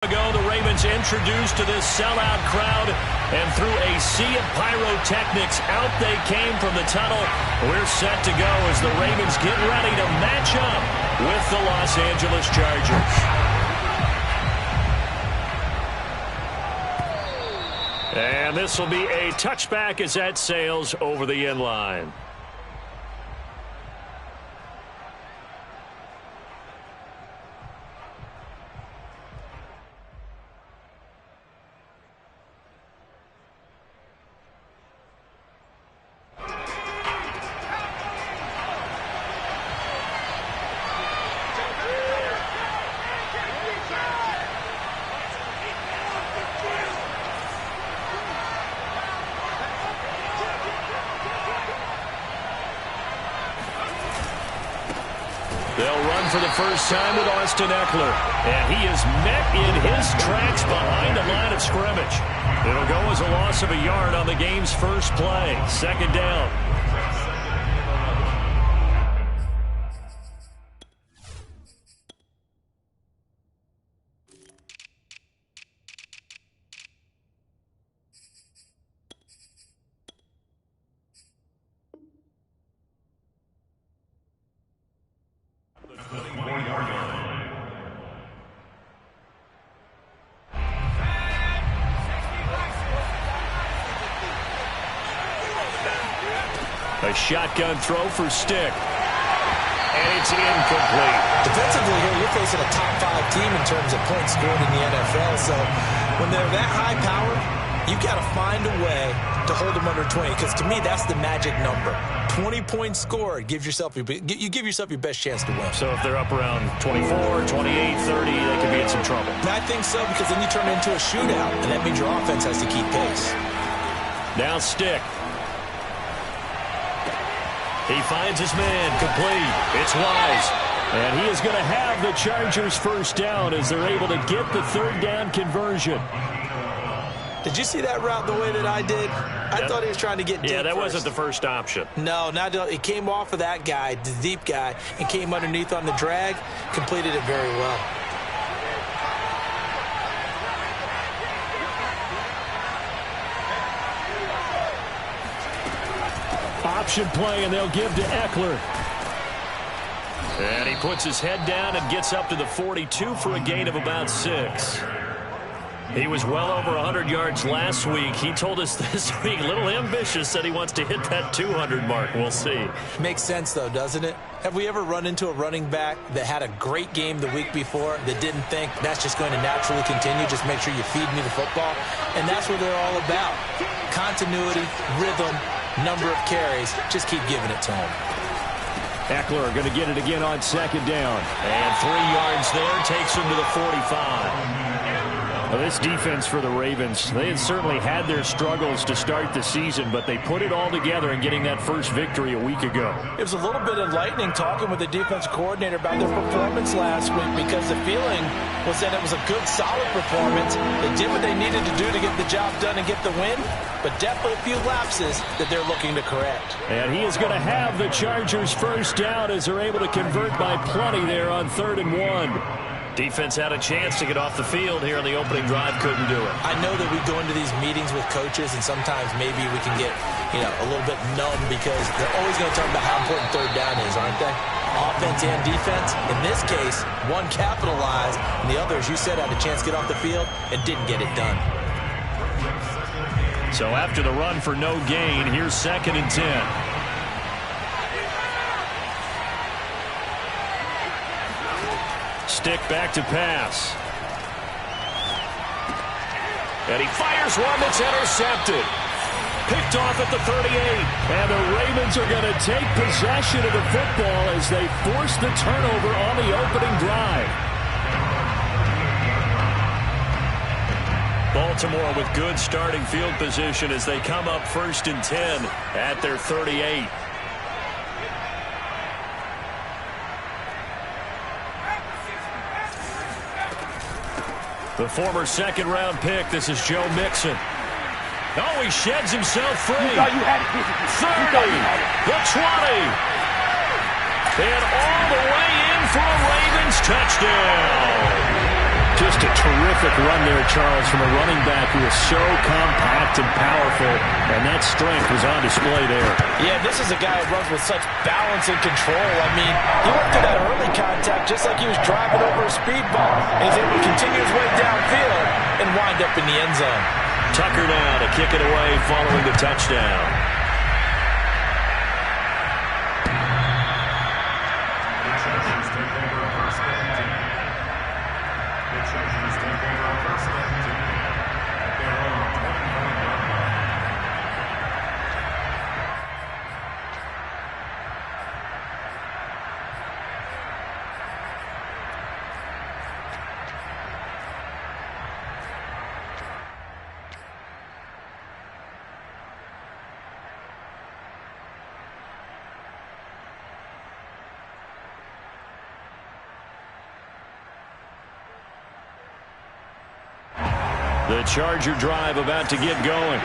Ago, the Ravens introduced to this sellout crowd, and through a sea of pyrotechnics, out they came from the tunnel. We're set to go as the Ravens get ready to match up with the Los Angeles Chargers. And this will be a touchback as that sails over the end line. They'll run for the first time with Austin Eckler. And he is met in his tracks behind the line of scrimmage. It'll go as a loss of a yard on the game's first play. Second down. A shotgun throw for Stick. And it's incomplete. Defensively here, you're facing a top-5 team in terms of points scored in the NFL. So when they're that high-powered, you've got to find a way to hold them under 20. Because to me, that's the magic number. 20 points scored, you give yourself your best chance to win. So if they're up around 24, 28, 30, they could be in some trouble. I think so, because then you turn it into a shootout, and that means your offense has to keep pace. Now Stick. He finds his man, complete. It's Wise. And he is going to have the Chargers first down as they're able to get the third down conversion. Did you see that route the way that I did? I thought he was trying to get deep. Yeah, that first. wasn't the first option. No, it came off of that guy, the deep guy, and came underneath on the drag, completed it very well. Option play, and they'll give to Eckler. And he puts his head down and gets up to the 42 for a gain of about 6. He was well over 100 yards last week. He told us this week, a little ambitious, said he wants to hit that 200 mark. We'll see. Makes sense, though, doesn't it? Have we ever run into a running back that had a great game the week before that didn't think that's just going to naturally continue? Just make sure you feed me the football. And that's what they're all about. Continuity, rhythm, number of carries. Just keep giving it to him. Eckler going to get it again on second down. And 3 yards there takes him to the 45. Well, this defense for the Ravens, they had certainly had their struggles to start the season, but they put it all together in getting that first victory a week ago. It was a little bit enlightening talking with the defense coordinator about their performance last week, because the feeling was that it was a good, solid performance. They did what they needed to do to get the job done and get the win, but definitely a few lapses that they're looking to correct. And he is going to have the Chargers first down as they're able to convert by plenty there on 3rd and 1. Defense had a chance to get off the field here on the opening drive, couldn't do it. I know that we go into these meetings with coaches, and sometimes maybe we can get, a little bit numb, because they're always going to talk about how important third down is, aren't they? Offense and defense. In this case, one capitalized, and the other, as you said, had a chance to get off the field and didn't get it done. So after the run for no gain, here's 2nd and 10. Stick back to pass. And he fires one that's intercepted. Picked off at the 38. And the Ravens are going to take possession of the football as they force the turnover on the opening drive. Baltimore with good starting field position as they come up 1st and 10 at their 38. The former 2nd-round pick, this is Joe Mixon. Oh, he sheds himself free. 30, the 20. And all the way in for a Ravens touchdown. Just Just a terrific run there, Charles, from a running back who is so compact and powerful, and that strength was on display there. Yeah, this is a guy who runs with such balance and control. I mean, he went through that early contact just like he was driving over a speed bump. He's able to continue his way downfield and wind up in the end zone. Tucker now to kick it away following the touchdown. The Charger drive about to get going.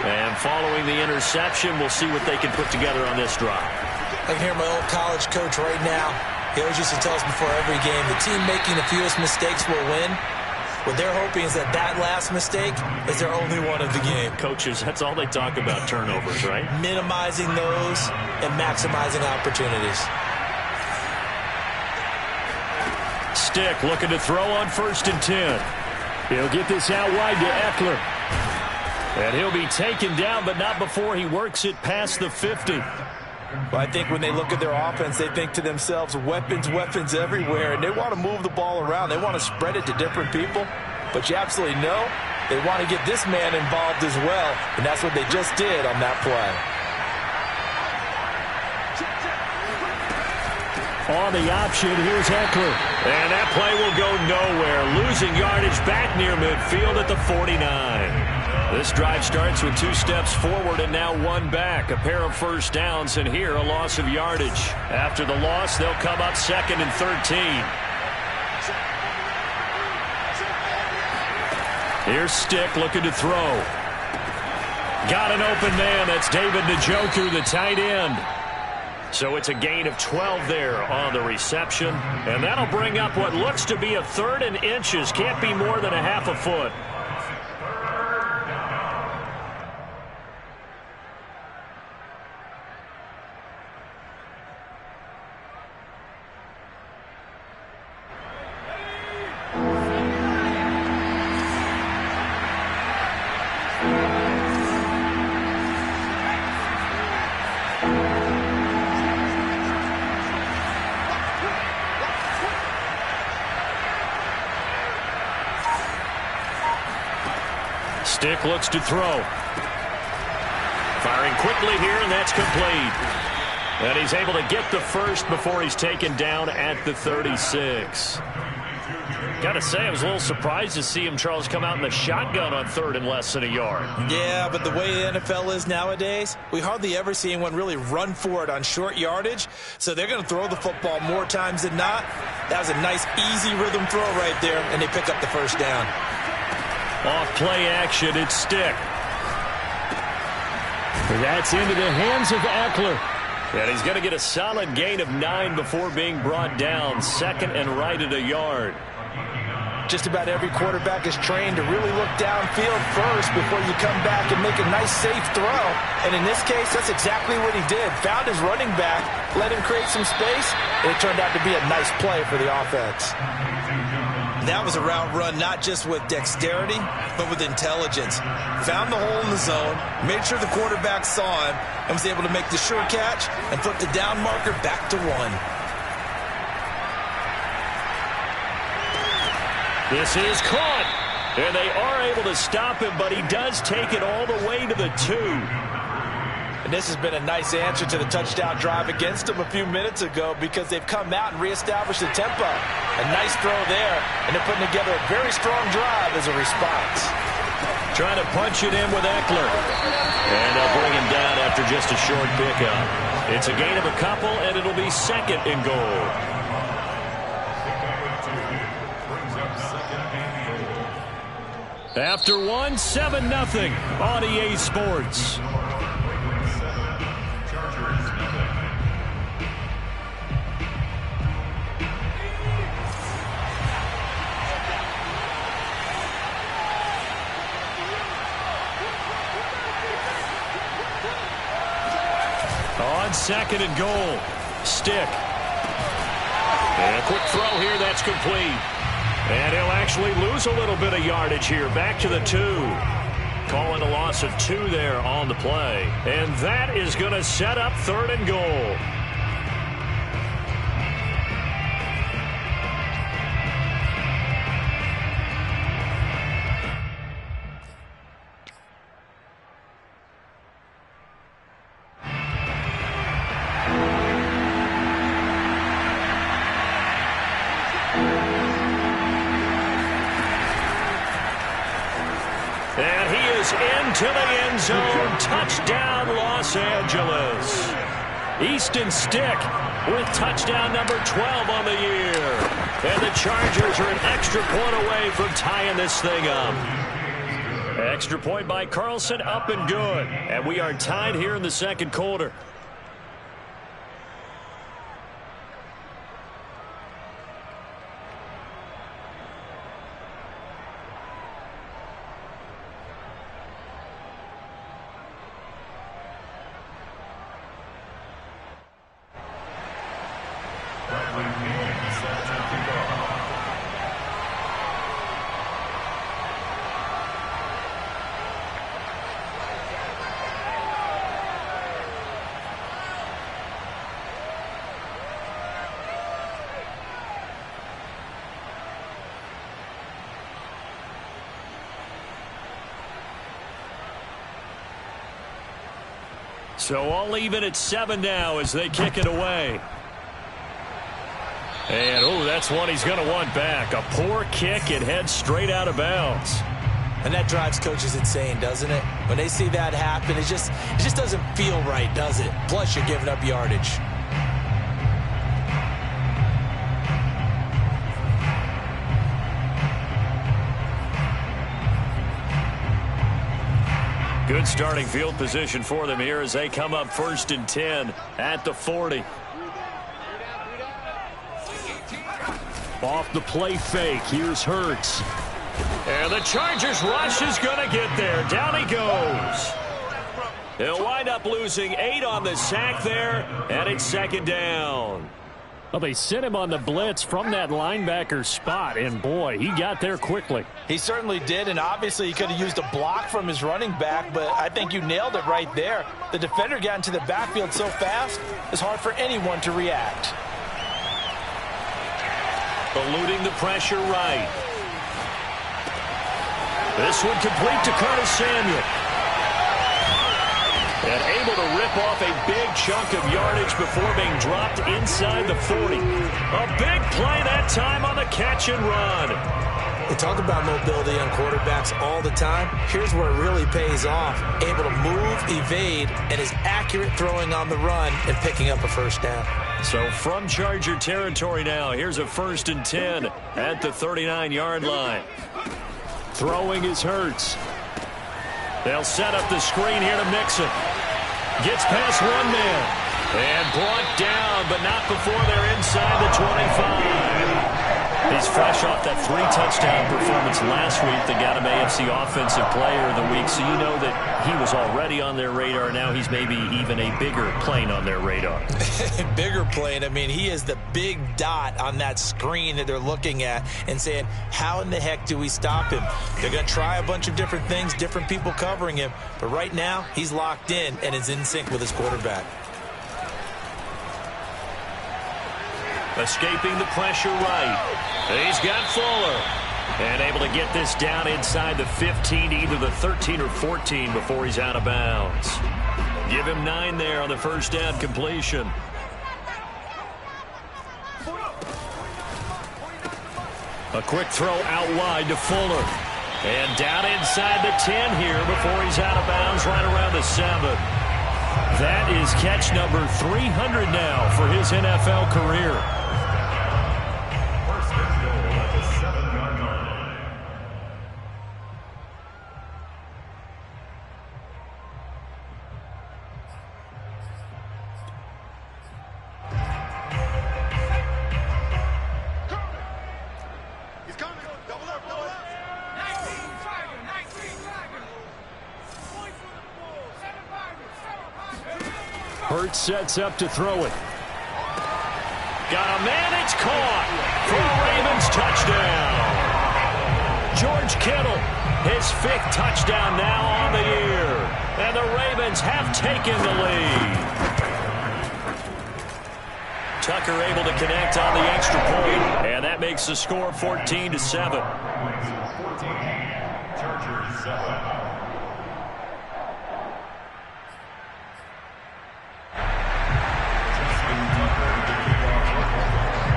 And following the interception, we'll see what they can put together on this drive. I can hear my old college coach right now. He always used to tell us before every game, the team making the fewest mistakes will win. What they're hoping is that last mistake is their only one of the game. Coaches, that's all they talk about, turnovers, right? Minimizing those and maximizing opportunities. Stick looking to throw on 1st and 10. He'll get this out wide to Eckler. And he'll be taken down, but not before he works it past the 50. Well, I think when they look at their offense, they think to themselves, weapons, weapons everywhere, and they want to move the ball around. They want to spread it to different people, but you absolutely know they want to get this man involved as well, and that's what they just did on that play. On the option, here's Eckler. And that play will go nowhere. Losing yardage back near midfield at the 49. This drive starts with 2 steps forward and now 1 back. A pair of 1st downs, and here a loss of yardage. After the loss, they'll come up 2nd and 13. Here's Stick looking to throw. Got an open man. That's David Njoku, the tight end. So it's a gain of 12 there on the reception. And that'll bring up what looks to be a 3rd and inches. Can't be more than a half a foot. Stick looks to throw. Firing quickly here, and that's complete. And he's able to get the first before he's taken down at the 36. Got to say, I was a little surprised to see him, Charles, come out in the shotgun on 3rd and less than a yard. Yeah, but the way the NFL is nowadays, we hardly ever see anyone really run for it on short yardage. So they're going to throw the football more times than not. That was a nice, easy rhythm throw right there, and they pick up the 1st down. Off play action, it's Stick. That's into the hands of Eckler. And he's going to get a solid gain of 9 before being brought down. 2nd and right at a yard. Just about every quarterback is trained to really look downfield first before you come back and make a nice, safe throw. And in this case, that's exactly what he did. Found his running back, let him create some space, and it turned out to be a nice play for the offense. That was a route run not just with dexterity, but with intelligence. Found the hole in the zone, made sure the quarterback saw him, and was able to make the sure catch and flip the down marker back to 1. This is caught, and they are able to stop him, but he does take it all the way to the 2. And this has been a nice answer to the touchdown drive against them a few minutes ago because they've come out and reestablished the tempo. A nice throw there, and they're putting together a very strong drive as a response. Trying to punch it in with Eckler. And they'll bring him down after just a short pickup. It's a gain of a couple, and it'll be 2nd and goal. After 1, 7-0 on EA Sports. on 2nd and goal. Stick. And a quick throw here. That's complete. And he'll actually lose a little bit of yardage here. Back to the 2. Calling a loss of 2 there on the play. And that is going to set up 3rd and goal. And he is into the end zone. Touchdown, Los Angeles. Easton Stick with touchdown number 12 on the year. And the Chargers are an extra point away from tying this thing up. Extra point by Carlson, up and good. And we are tied here in the 2nd quarter. So all even at 7 now as they kick it away. And, oh, that's one he's going to want back. A poor kick. It heads straight out of bounds. And that drives coaches insane, doesn't it? When they see that happen, it just doesn't feel right, does it? Plus, you're giving up yardage. Good starting field position for them here as they come up 1st and 10 at the 40. Off the play fake. Here's Hurts. And the Chargers rush is going to get there. Down he goes. He'll wind up losing 8 on the sack there, and it's 2nd down. Well, they sent him on the blitz from that linebacker spot, and boy, he got there quickly. He certainly did, and obviously he could have used a block from his running back, but I think you nailed it right there. The defender got into the backfield so fast, it's hard for anyone to react. Eluding the pressure right. This one complete to Curtis Samuel. And able to rip off a big chunk of yardage before being dropped inside the 40. A big play that time on the catch and run. They talk about mobility on quarterbacks all the time. Here's where it really pays off. Able to move, evade, and is accurate throwing on the run and picking up a 1st down. So from Charger territory now, here's a 1st and 10 at the 39-yard line. Throwing is Hurts. They'll set up the screen here to Mixon. Gets past one man. And brought down, but not before they're inside the 25. He's fresh off that 3-touchdown performance last week that got him AFC Offensive Player of the Week. So you know that he was already on their radar. Now he's maybe even a bigger plane on their radar. Bigger plane. I mean, he is the big dot on that screen that they're looking at and saying, how in the heck do we stop him? They're going to try a bunch of different things, different people covering him. But right now, he's locked in and is in sync with his quarterback. Escaping the pressure right. He's got Fuller. And able to get this down inside the 15, either the 13 or 14 before he's out of bounds. Give him 9 there on the 1st down completion. A quick throw out wide to Fuller. And down inside the 10 here before he's out of bounds right around the 7. That is catch number 300 now for his NFL career. Hurts sets up to throw it. Got a man, it's caught for a Ravens touchdown. George Kittle, his 5th touchdown now on the year. And the Ravens have taken the lead. Tucker able to connect on the extra point, and that makes the score 14-7.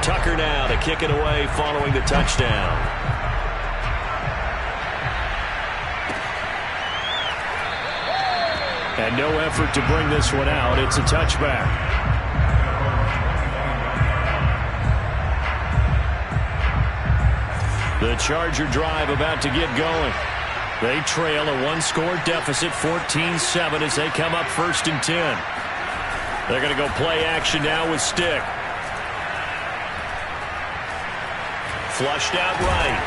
Tucker now to kick it away following the touchdown. And no effort to bring this one out. It's a touchback. The Charger drive about to get going. They trail a 1-score deficit, 14-7, as they come up 1st and 10. They're going to go play action now with Stick. Flushed out right.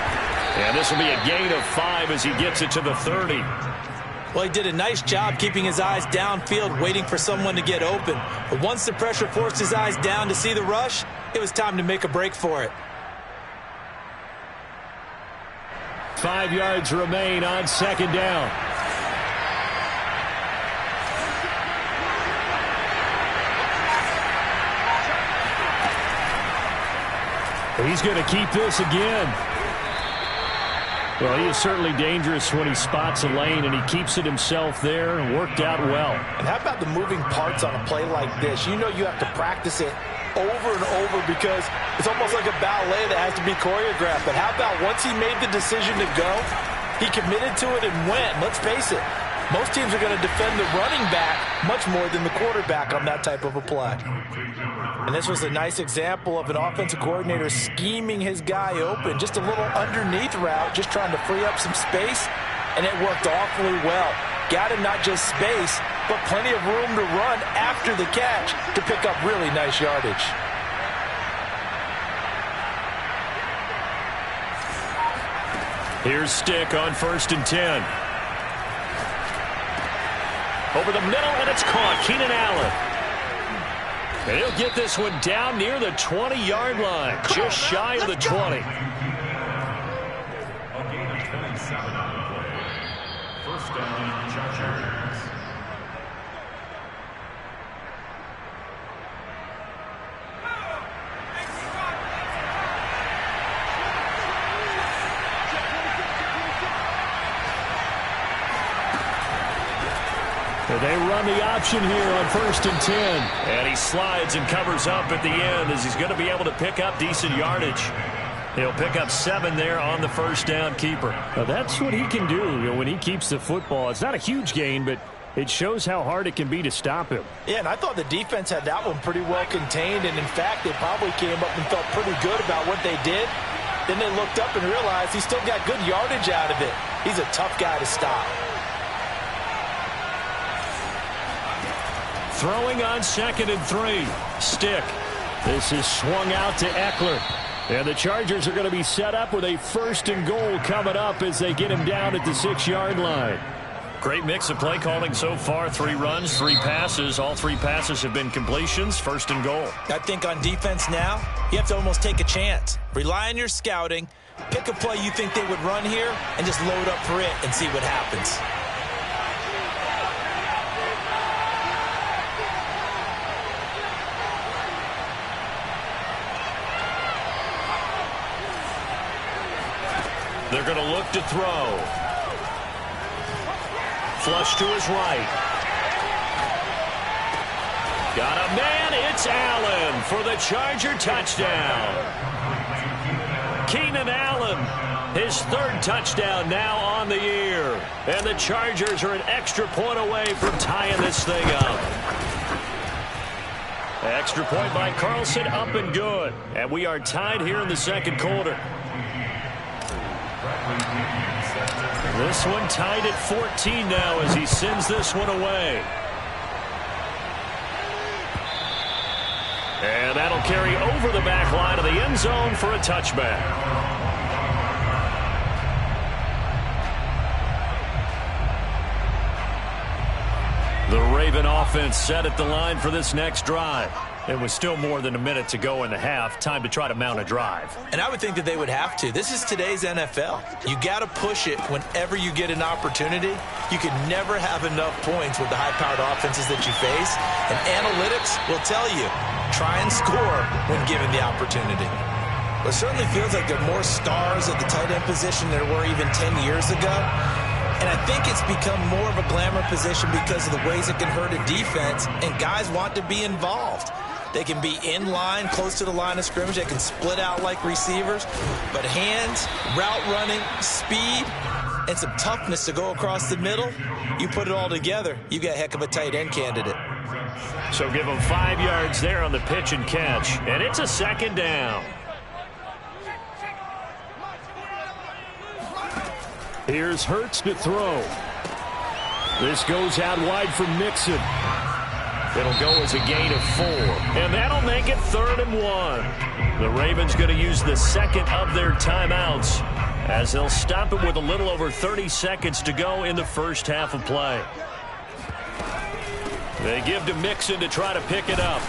And this will be a gain of 5 as he gets it to the 30. Well, he did a nice job keeping his eyes downfield, waiting for someone to get open. But once the pressure forced his eyes down to see the rush, it was time to make a break for it. 5 yards remain on 2nd down. He's going to keep this again. Well, he is certainly dangerous when he spots a lane, and he keeps it himself there and worked out well. And how about the moving parts on a play like this? You know you have to practice it over and over because it's almost like a ballet that has to be choreographed. But how about once he made the decision to go, he committed to it and went. Let's face it, most teams are going to defend the running back much more than the quarterback on that type of a play. And this was a nice example of an offensive coordinator scheming his guy open. Just a little underneath route, just trying to free up some space, and it worked awfully well. Got him not just space, but plenty of room to run after the catch to pick up really nice yardage. Here's Stick on 1st and 10. Over the middle, and it's caught. Keenan Allen. And he'll get this one down near the 20-yard line, just shy of the 20. First down, Chargers. They run the option here on 1st and 10. And he slides and covers up at the end as he's going to be able to pick up decent yardage. He'll pick up 7 there on the 1st down keeper. Now that's what he can do, when he keeps the football. It's not a huge gain, but it shows how hard it can be to stop him. Yeah, and I thought the defense had that one pretty well contained. And, in fact, they probably came up and felt pretty good about what they did. Then they looked up and realized he still got good yardage out of it. He's a tough guy to stop. Throwing on 2nd and 3. Stick. This is swung out to Eckler. And the Chargers are going to be set up with a 1st and goal coming up as they get him down at the 6-yard line. Great mix of play calling so far. 3 runs, 3 passes. All 3 passes have been completions. 1st and goal. I think on defense now, you have to almost take a chance. Rely on your scouting. Pick a play you think they would run here and just load up for it and see what happens. They're going to look to throw. Flush to his right. Got a man. It's Allen for the Charger touchdown. Keenan Allen, his 3rd touchdown now on the year. And the Chargers are an extra point away from tying this thing up. Extra point by Carlson, up and good. And we are tied here in the 2nd quarter. This one tied at 14 now as he sends this one away. And that'll carry over the back line of the end zone for a touchback. The Raven offense set at the line for this next drive. It was still more than a minute to go in the half. Time to try to mount a drive. And I would think that they would have to. This is today's NFL. You got to push it whenever you get an opportunity. You can never have enough points with the high-powered offenses that you face. And analytics will tell you, try and score when given the opportunity. But it certainly feels like there are more stars at the tight end position than there were even 10 years ago. And I think it's become more of a glamour position because of the ways it can hurt a defense, and guys want to be involved. They can be in line, close to the line of scrimmage. They can split out like receivers. But hands, route running, speed, and some toughness to go across the middle, you put it all together, you got a heck of a tight end candidate. So give them 5 yards there on the pitch and catch. And it's a second down. Here's Hurts to throw. This goes out wide for Mixon. It'll go as a gain of 4. And that'll make it 3rd and 1. The Ravens going to use the second of their timeouts as they'll stop it with a little over 30 seconds to go in the first half of play. They give to Mixon to try to pick it up.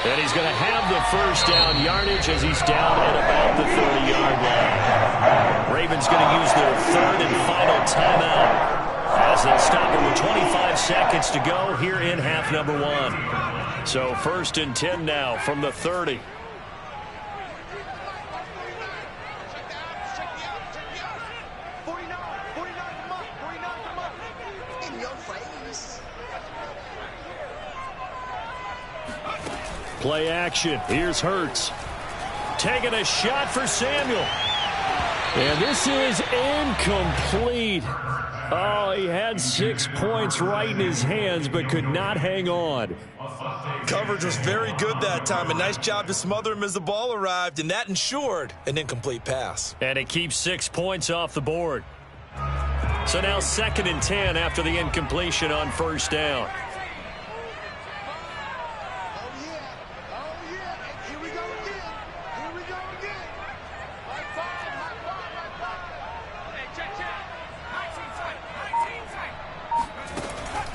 And he's going to have the first down yardage as he's down at about the 30-yard line. Ravens going to use their 3rd and final timeout as they'll stop it with 25 seconds to go here in half number 1. So 1st and 10 now from the 30. Play action. Here's Hurts. Taking a shot for Samuel. And this is incomplete. Oh, he had 6 points right in his hands, but could not hang on. Coverage was very good that time. A nice job to smother him as the ball arrived, and that ensured an incomplete pass. And it keeps 6 points off the board. So now 2nd and 10 after the incompletion on 1st down.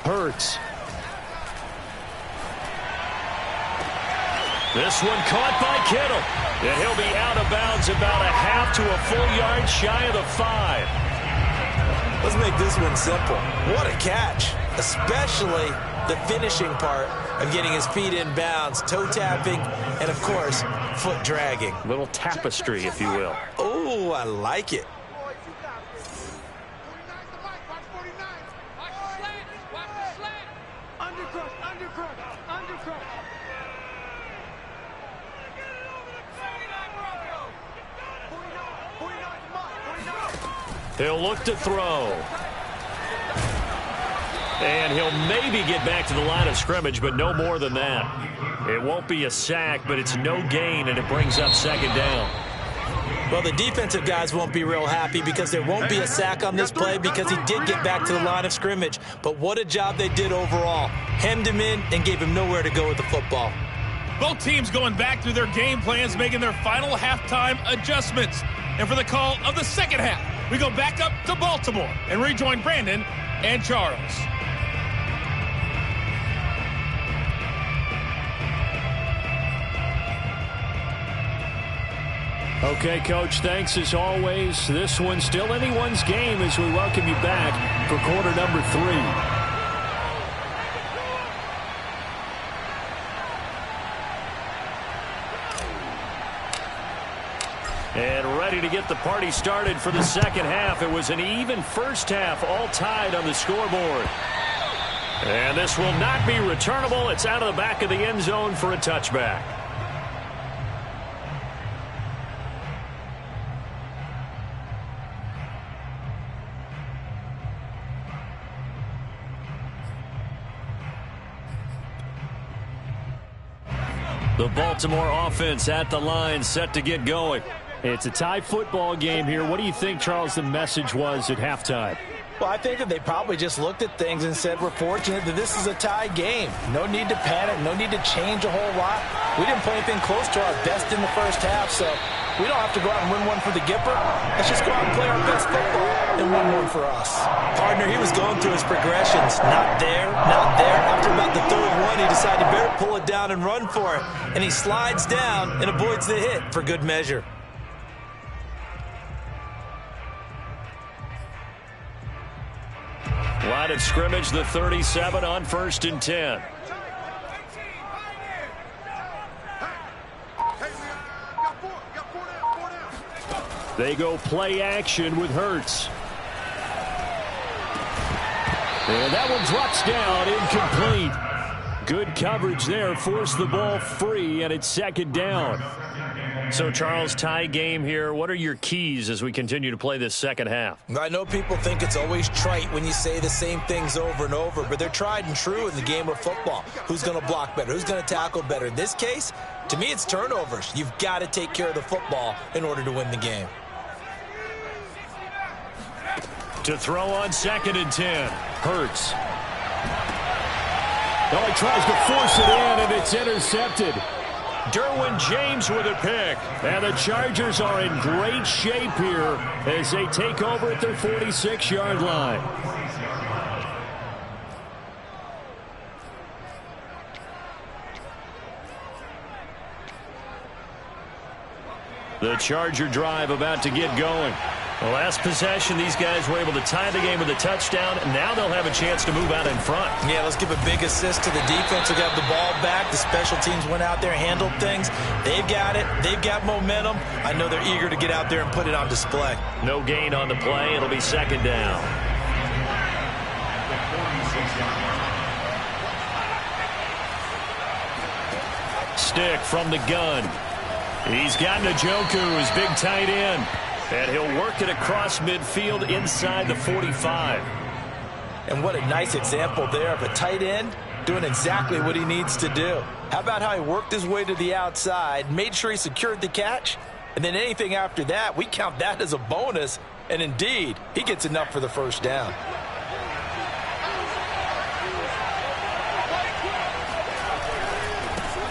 Hurts. This one caught by Kittle. And he'll be out of bounds about a half to a full yard shy of the 5. Let's make this one simple. What a catch, especially the finishing part of getting his feet in bounds, toe tapping, and, of course, foot dragging. Little tapestry, if you will. Oh, I like it. He'll look to throw. And he'll maybe get back to the line of scrimmage, but no more than that. It won't be a sack, but it's no gain, and it brings up 2nd down. Well, the defensive guys won't be real happy because there won't be a sack on this play because he did get back to the line of scrimmage. But what a job they did overall. Hemmed him in and gave him nowhere to go with the football. Both teams going back through their game plans, making their final halftime adjustments. And for the call of the second half, we go back up to Baltimore and rejoin Brandon and Charles. Okay, Coach, thanks as always. This one's still anyone's game as we welcome you back for quarter number 3. And ready to get the party started for the second half. It was an even first half, all tied on the scoreboard. And this will not be returnable. It's out of the back of the end zone for a touchback. The Baltimore offense at the line, set to get going. It's a tie football game here. What do you think, Charles, the message was at halftime? Well, I think that they probably just looked at things and said, we're fortunate that this is a tie game. No need to panic, no need to change a whole lot. We didn't play anything close to our best in the first half, so we don't have to go out and win one for the Gipper. Let's just go out and play our best football and win one for us. Partner, he was going through his progressions. Not there, not there. After about the third one, he decided to better pull it down and run for it. And he slides down and avoids the hit for good measure. Line of scrimmage, the 37 on 1st and 10. They go play action with Hurts. And that one drops down, incomplete. Good coverage there, forced the ball free, and it's 2nd down. So, Charles, tie game here. What are your keys as we continue to play this second half? I know people think it's always trite when you say the same things over and over, but they're tried and true in the game of football. Who's going to block better? Who's going to tackle better? In this case, to me, it's turnovers. You've got to take care of the football in order to win the game. To throw on 2nd and 10. Hurts. Oh, he tries to force it in, and it's intercepted. Derwin James with a pick. And the Chargers are in great shape here as they take over at their 46-yard line. The Charger drive about to get going. The last possession, these guys were able to tie the game with a touchdown, and now they'll have a chance to move out in front. Yeah, let's give a big assist to the defense who got the ball back. The special teams went out there, handled things. They've got it. They've got momentum. I know they're eager to get out there and put it on display. No gain on the play. It'll be 2nd down. Stick from the gun. He's got Njoku, his big tight end. And he'll work it across midfield inside the 45. And what a nice example there of a tight end doing exactly what he needs to do. How about how he worked his way to the outside, made sure he secured the catch, and then anything after that, we count that as a bonus. And indeed, he gets enough for the 1st down.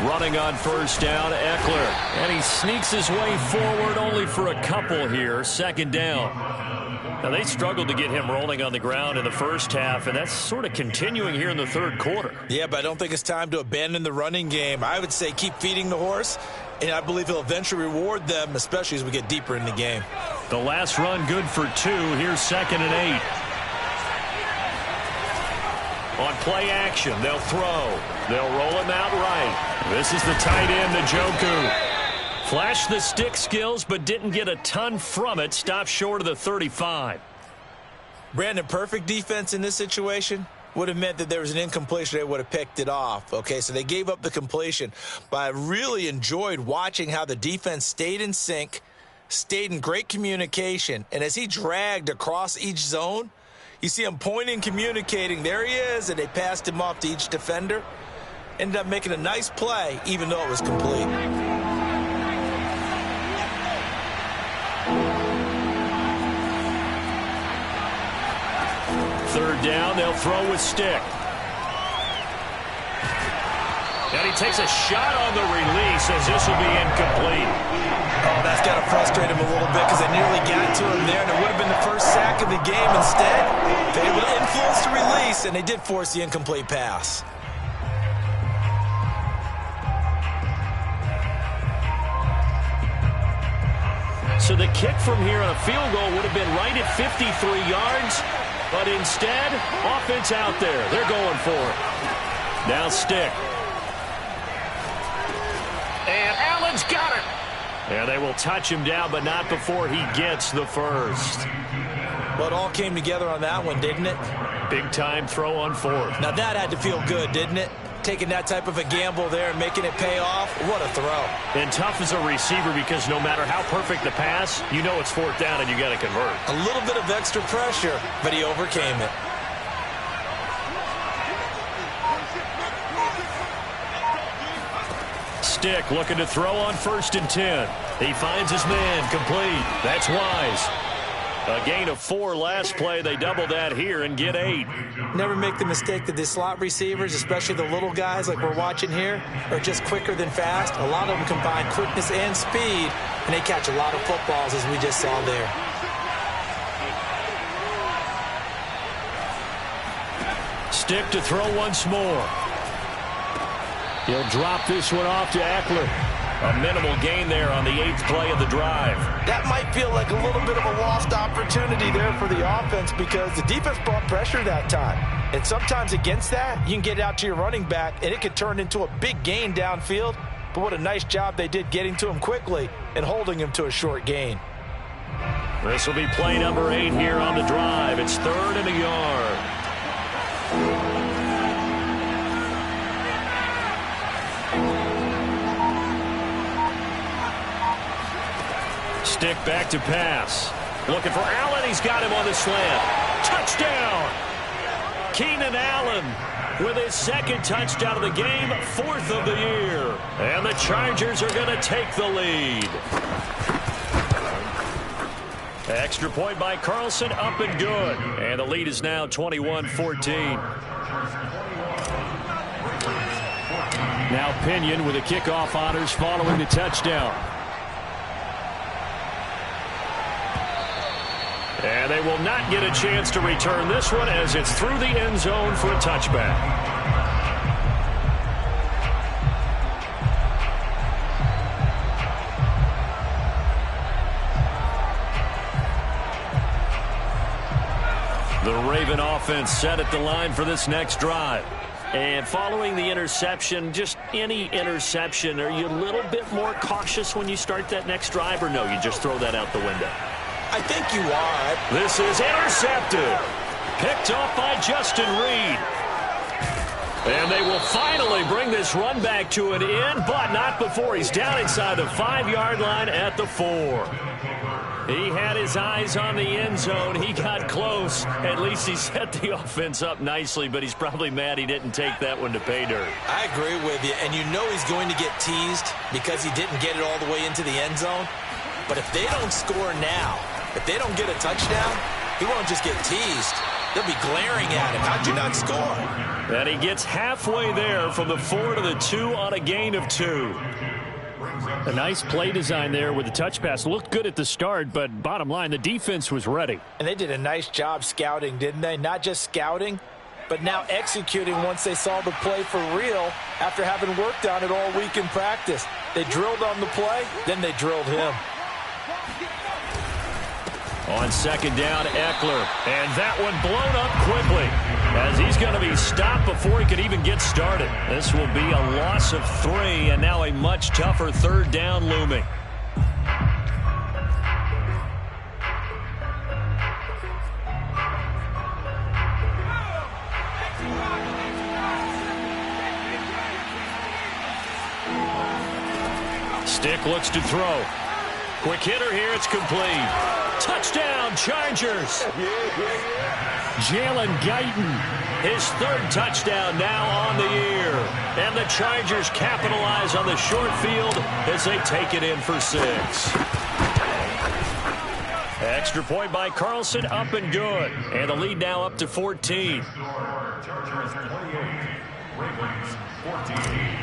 Running on 1st down, Eckler. And he sneaks his way forward only for a couple here. 2nd down. Now, they struggled to get him rolling on the ground in the first half, and that's sort of continuing here in the 3rd quarter. Yeah, but I don't think it's time to abandon the running game. I would say keep feeding the horse, and I believe he'll eventually reward them, especially as we get deeper in the game. The last run good for 2. Here's 2nd and 8. On play action, they'll throw. They'll roll him out right. This is the tight end, Njoku. Flashed the stick skills, but didn't get a ton from it. Stopped short of the 35. Brandon, perfect defense in this situation would have meant that there was an incompletion. They would have picked it off. Okay, so they gave up the completion. But I really enjoyed watching how the defense stayed in sync, stayed in great communication. And as he dragged across each zone, you see him pointing, communicating. There he is, and they passed him off to each defender. Ended up making a nice play, even though it was complete. Third down, they'll throw with stick. And he takes a shot on the release as this will be incomplete. Oh, that's got to frustrate him a little bit because they nearly got to him there, and it would have been the first sack of the game. Instead, they were able to influence the release, and they did force the incomplete pass. So the kick from here on a field goal would have been right at 53 yards, but instead, offense out there. They're going for it. Now stick. And Allen's got it. And they will touch him down, but not before he gets the first. Well, it all came together on that one, didn't it? Big time throw on 4th. Now that had to feel good, didn't it? Taking that type of a gamble there and making it pay off. What a throw. And tough as a receiver because no matter how perfect the pass, you know it's 4th down and you got to convert. A little bit of extra pressure, but he overcame it. Stick looking to throw on 1st and 10. He finds his man, complete. That's Wise. A gain of 4 last play. They double that here and get 8. Never make the mistake that the slot receivers, especially the little guys like we're watching here, are just quicker than fast. A lot of them combine quickness and speed, and they catch a lot of footballs as we just saw there. Stick to throw once more. He'll drop this one off to Eckler. A minimal gain there on the 8th play of the drive. That might feel like a little bit of a lost opportunity there for the offense because the defense brought pressure that time. And sometimes against that, you can get it out to your running back, and it could turn into a big gain downfield. But what a nice job they did getting to him quickly and holding him to a short gain. This will be play number 8 here on the drive. It's 3rd and a yard. Stick back to pass. Looking for Allen. He's got him on the slant. Touchdown! Keenan Allen with his 2nd touchdown of the game, 4th of the year. And the Chargers are going to take the lead. Extra point by Carlson, up and good. And the lead is now 21-14. Now Pinion with the kickoff honors following the touchdown. And they will not get a chance to return this one as it's through the end zone for a touchback. The Raven offense set at the line for this next drive. And following the interception, just any interception, are you a little bit more cautious when you start that next drive, or no, you just throw that out the window? I think you are. This is intercepted. Picked off by Justin Reed. And they will finally bring this run back to an end, but not before he's down inside the 5-yard line at the 4. He had his eyes on the end zone. He got close. At least he set the offense up nicely, but he's probably mad he didn't take that one to pay dirt. I agree with you, and you know he's going to get teased because he didn't get it all the way into the end zone. But if they don't score now, if they don't get a touchdown, he won't just get teased. They'll be glaring at him. How'd you not score? And he gets halfway there from the 4 to the 2 on a gain of 2. A nice play design there with the touch pass. Looked good at the start, but bottom line, the defense was ready. And they did a nice job scouting, didn't they? Not just scouting, but now executing once they saw the play for real after having worked on it all week in practice. They drilled on the play, then they drilled him. On 2nd down, Eckler. And that one blown up quickly as he's going to be stopped before he could even get started. This will be a loss of 3, and now a much tougher 3rd down looming. Stick looks to throw. Quick hitter here, it's complete. Touchdown, Chargers. Jalen Guyton, his 3rd touchdown now on the year. And the Chargers capitalize on the short field as they take it in for 6. Extra point by Carlson, up and good. And the lead now up to 14. Chargers 28, Ravens 14.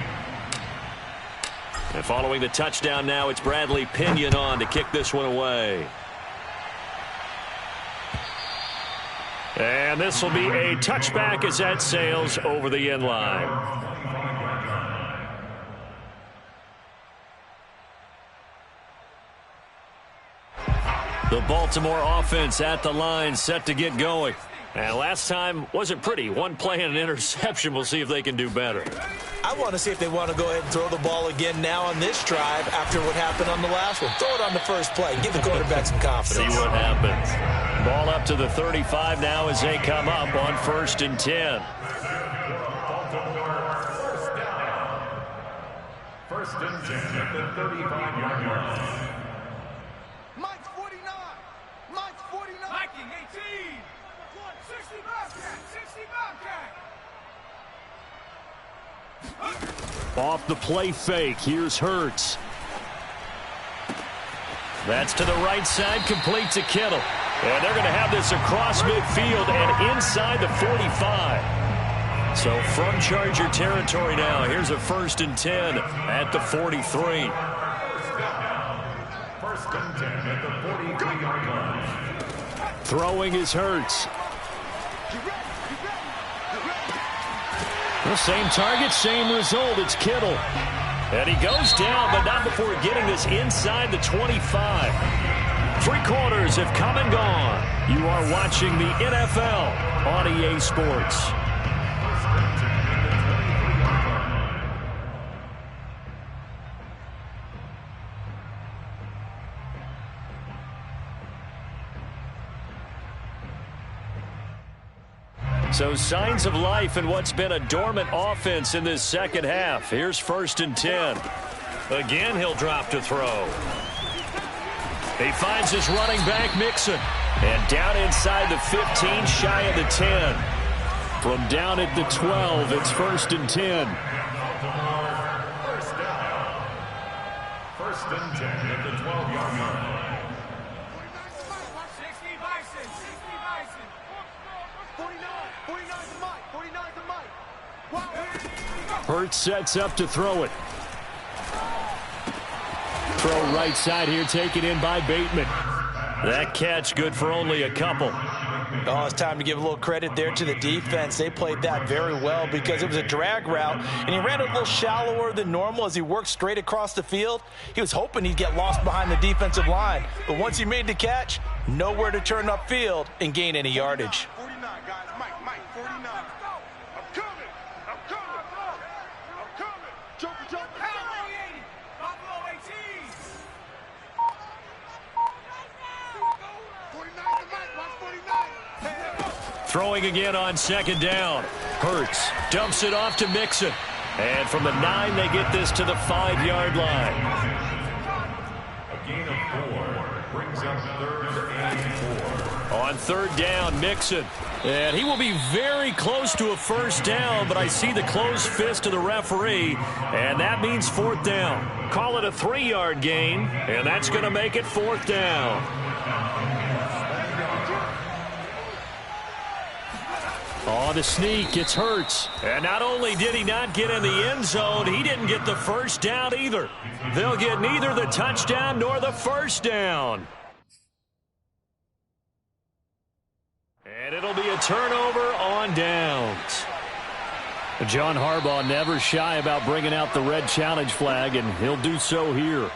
And following the touchdown now, it's Bradley Pinion on to kick this one away. And this will be a touchback as that sails over the end line. The Baltimore offense at the line, set to get going. And last time wasn't pretty. One play and an interception. We'll see if they can do better. I want to see if they want to go ahead and throw the ball again now on this drive after what happened on the last one. Throw it on the first play and give the quarterback some confidence. See what happens. Ball up to the 35 now as they come up on 1st and 10. First and 10 at the 35-yard line. Mike's 49. Mike's 49. Viking 18. 60 Bobcat. 60 Bobcat. Off the play fake. Here's Hurts. That's to the right side. Complete to Kittle. And they're going to have this across midfield and inside the 45. So from Charger territory now, here's a 1st and 10 at the 43. First and 10 at the 43-yard line. Throwing is Hurts. The same target, same result. It's Kittle. And he goes down, but not before getting this inside the 25. 3 quarters have come and gone. You are watching the NFL on EA Sports. So signs of life in what's been a dormant offense in this second half. Here's 1st and 10. Again, he'll drop to throw. He finds his running back, Mixon. And down inside the 15, shy of the 10. From down at the 12, it's 1st and 10. First and 10 at the 12-yard line. Hurts sets up to throw it. Throw right side here, taken in by Bateman. That catch good for only a couple. Oh, it's time to give a little credit there to the defense. They played that very well because it was a drag route, and he ran it a little shallower than normal as he worked straight across the field. He was hoping he'd get lost behind the defensive line, but once he made the catch, nowhere to turn upfield and gain any yardage. 49, guys. Mike, 49. I'm coming. Jump. Buffalo 18. 49 to Mike. Watch 49. Throwing again on 2nd down. Hurts dumps it off to Mixon. And from the 9, they get this to the 5-yard line. A gain of 4 brings up 3rd and 4. On 3rd down, Mixon. And he will be very close to a 1st down, but I see the closed fist of the referee, and that means 4th down. Call it a 3-yard gain, and that's going to make it 4th down. On the sneak, it's Hurts. And not only did he not get in the end zone, he didn't get the 1st down either. They'll get neither the touchdown nor the 1st down. And it'll be a turnover on downs. John Harbaugh never shy about bringing out the red challenge flag, and he'll do so here.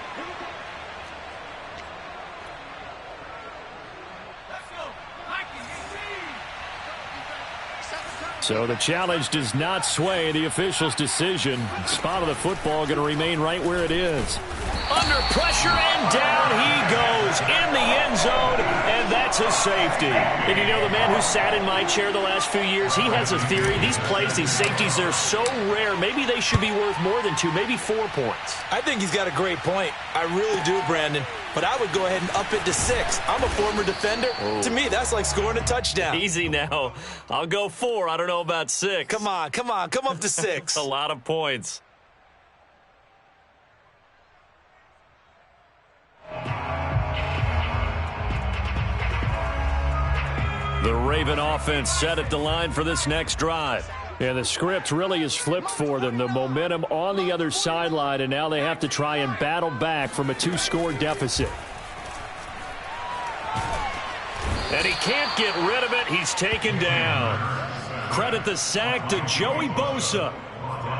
So the challenge does not sway the official's decision. Spot of the football going to remain right where it is. Under pressure, and down he goes in the end zone, and that's a safety. And you know, the man who sat in my chair the last few years, he has a theory. These plays, these safeties, they're so rare. Maybe they should be worth more than 2, maybe 4 points. I think he's got a great point. I really do, Brandon. But I would go ahead and up it to 6. I'm a former defender. Oh. To me, that's like scoring a touchdown. Easy now. I'll go 4. I don't know about 6. Come on. Come up to 6. A lot of points. The Raven offense set at the line for this next drive. And the script really is flipped for them. The momentum on the other sideline, and now they have to try and battle back from a 2-score deficit. And he can't get rid of it. He's taken down. Credit the sack to Joey Bosa.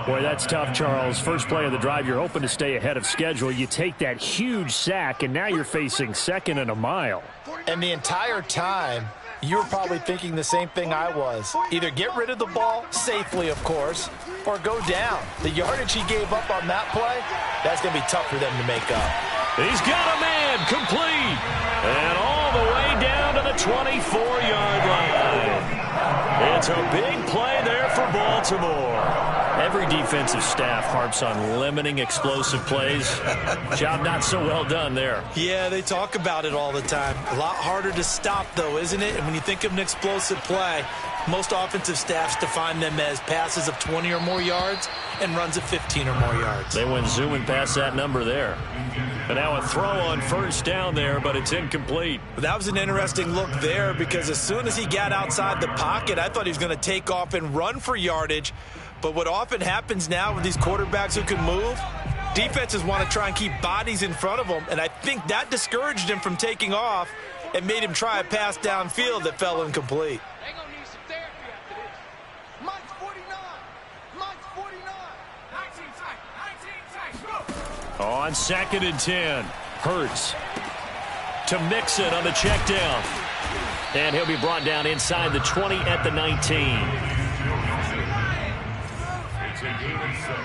Boy, that's tough, Charles. First play of the drive, you're hoping to stay ahead of schedule. You take that huge sack, and now you're facing 2nd and a mile. And the entire time, you're probably thinking the same thing I was. Either get rid of the ball, safely of course, or go down. The yardage he gave up on that play, that's going to be tough for them to make up. He's got a man, complete. And all the way down to the 24-yard line. It's a big play there for Baltimore. Every defensive staff harps on limiting explosive plays. Job not so well done there. Yeah, they talk about it all the time. A lot harder to stop, though, isn't it? And when you think of an explosive play, most offensive staffs define them as passes of 20 or more yards and runs of 15 or more yards. They went zooming past that number there. And now a throw on 1st down there, but it's incomplete. That was an interesting look there because as soon as he got outside the pocket, I thought he was going to take off and run for yardage. But what often happens now with these quarterbacks who can move, defenses want to try and keep bodies in front of them, and I think that discouraged him from taking off and made him try a pass downfield that fell incomplete. They're going to need some therapy after this. Mike 49. On 2nd and 10, Hurts to Mixon on the check down. And he'll be brought down inside the 20 at the 19. It's a gain of 6.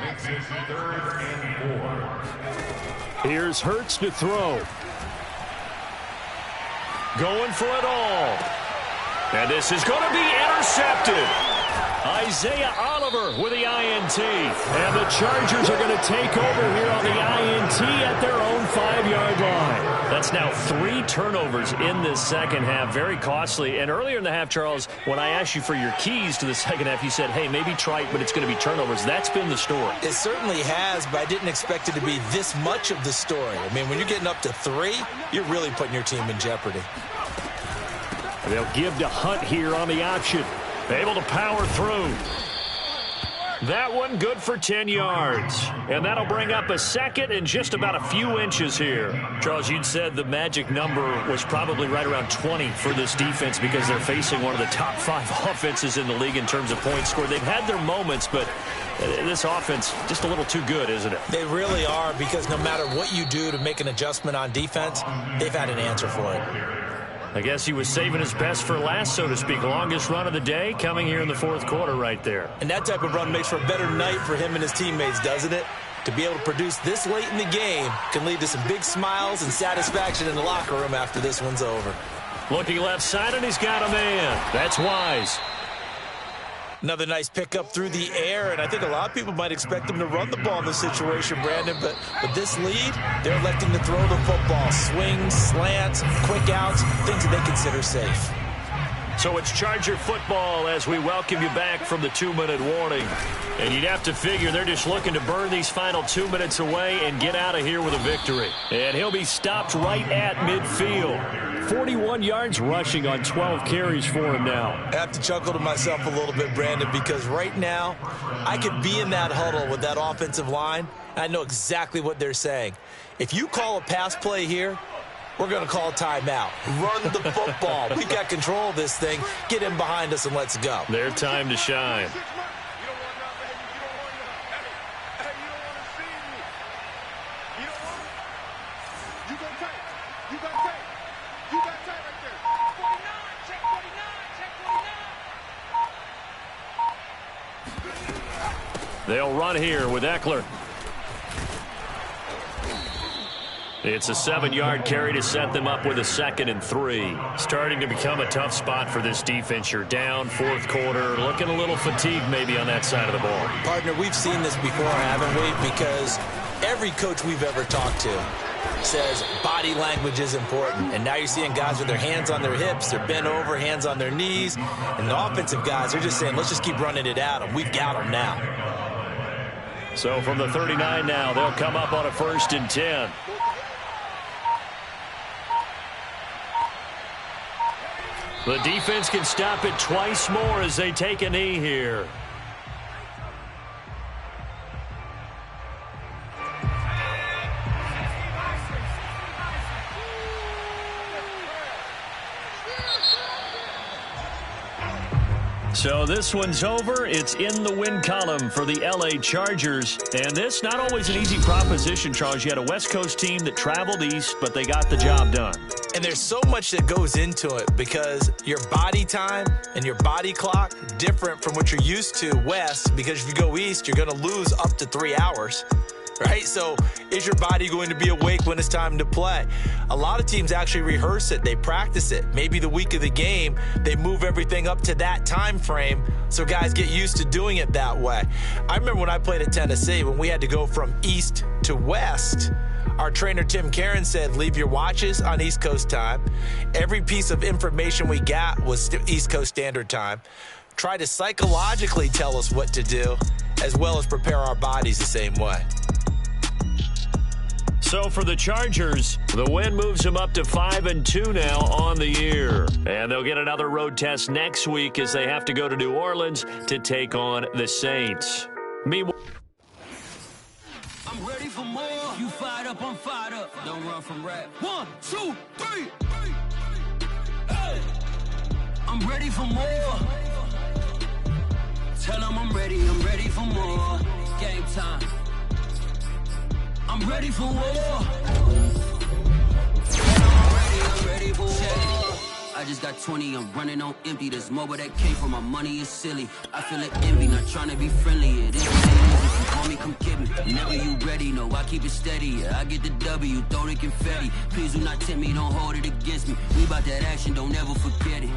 Makes it 3rd and 4. Here's Hurts to throw. Going for it all. And this is going to be intercepted. Isaiah Oliver with the INT. And the Chargers are going to take over here on the INT at their own 5-yard line. That's now 3 turnovers in this second half. Very costly. And earlier in the half, Charles, when I asked you for your keys to the second half, you said, hey, maybe trite, but it's going to be turnovers. That's been the story. It certainly has, but I didn't expect it to be this much of the story. I mean, when you're getting up to 3, you're really putting your team in jeopardy. They'll give to Hunt here on the option. Able to power through. That one good for 10 yards. And that'll bring up a second and just about a few inches here. Charles, you'd said the magic number was probably right around 20 for this defense because they're facing one of the top 5 offenses in the league in terms of points scored. They've had their moments, but this offense just a little too good, isn't it? They really are, because no matter what you do to make an adjustment on defense, they've had an answer for it. I guess he was saving his best for last, so to speak. Longest run of the day coming here in the 4th quarter right there. And that type of run makes for a better night for him and his teammates, doesn't it? To be able to produce this late in the game can lead to some big smiles and satisfaction in the locker room after this one's over. Looking left side, and he's got a man. That's Wise. Another nice pickup through the air, and I think a lot of people might expect them to run the ball in this situation, Brandon, but with this lead, they're electing to throw the football. Swings, slants, quick outs, things that they consider safe. So it's Charger football as we welcome you back from the 2-minute warning. And you'd have to figure they're just looking to burn these final 2 minutes away and get out of here with a victory. And he'll be stopped right at midfield. 41 yards rushing on 12 carries for him now. I have to chuckle to myself a little bit, Brandon, because right now I could be in that huddle with that offensive line. I know exactly what they're saying. If you call a pass play here, we're going to call a timeout. Run the football. We've got control of this thing. Get in behind us and let's go. Their time to shine. They'll run here with Eckler. It's a 7-yard carry to set them up with a 2nd and 3. Starting to become a tough spot for this defense. You're down 4th quarter. Looking a little fatigued maybe on that side of the ball. Partner, we've seen this before, haven't we? Because every coach we've ever talked to says body language is important. And now you're seeing guys with their hands on their hips, they're bent over, hands on their knees. And the offensive guys are just saying, let's just keep running it at them. We've got them now. So from the 39 now, they'll come up on a 1st and 10. The defense can stop it twice more as they take a knee here. So this one's over. It's in the win column for the LA Chargers. And this, not always an easy proposition, Charles. You had a West Coast team that traveled east, but they got the job done. And there's so much that goes into it because your body time and your body clock different from what you're used to west, because if you go east, you're going to lose up to 3 hours. Right? So is your body going to be awake when it's time to play? A lot of teams actually rehearse it. They practice it. Maybe the week of the game, they move everything up to that time frame so guys get used to doing it that way. I remember when I played at Tennessee, when we had to go from east to west, our trainer, Tim Karen, said, leave your watches on East Coast time. Every piece of information we got was East Coast Standard Time. Try to psychologically tell us what to do, as well as prepare our bodies the same way. So for the Chargers, the win moves them up to 5-2 now on the year. And they'll get another road test next week as they have to go to New Orleans to take on the Saints. Meanwhile, I'm ready for more. You fired up, I'm fired up. Don't run from rap. 1, 2, 3. Hey. I'm ready for more. Tell them I'm ready for more. Game time. I'm ready for war. I'm ready for war. I just got 20, I'm running on empty. There's more where that came from, my money is silly. I feel it envy, not trying to be friendly. It is what it is, if you want me, come get me. Never you ready, no, I keep it steady. Yeah, I get the W, throw the confetti. Please do not tempt me, don't hold it against me. We bout that action, don't ever forget it.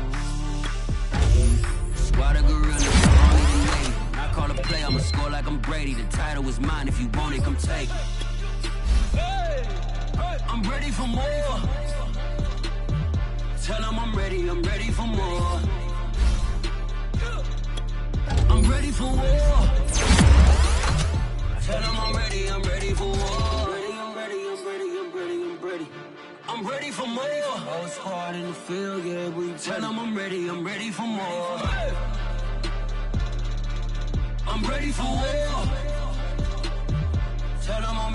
Squad of gorillas, the army, the navy. I call a play, I'ma score like I'm Brady. The title is mine, if you want it, come take it. I'm ready for more. Tell them I'm ready for more. I'm ready for war. Tell them I'm ready for war. I'm ready for more. Whole squad in the field, yeah, we tell them I'm ready for more. I'm ready for war. Tell them I'm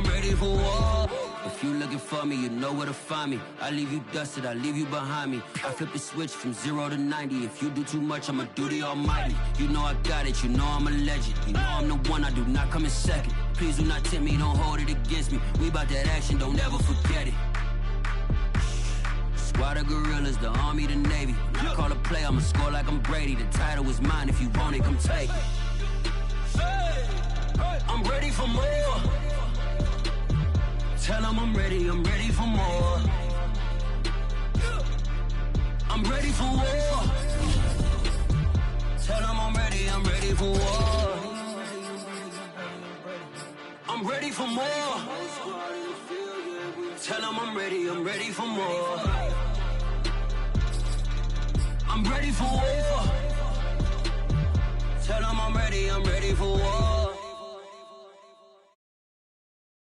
ready for war. If you looking for me, you know where to find me. I leave you dusted, I leave you behind me. I flip the switch from 0 to 90. If you do too much, I'ma do the almighty. You know I got it, you know I'm a legend. You know I'm the one, I do not come in second. Please do not tempt me, don't hold it against me. We bout that action, don't ever forget it. Squad of gorillas, the army, the navy. I call a play, I'ma score like I'm Brady. The title is mine, if you want it, come take it. I'm ready for more. Tell them I'm ready for more. I'm ready for war. Tell them I'm ready for war. I'm ready for more. Tell them I'm ready for more. I'm ready for war. Tell them I'm ready for war.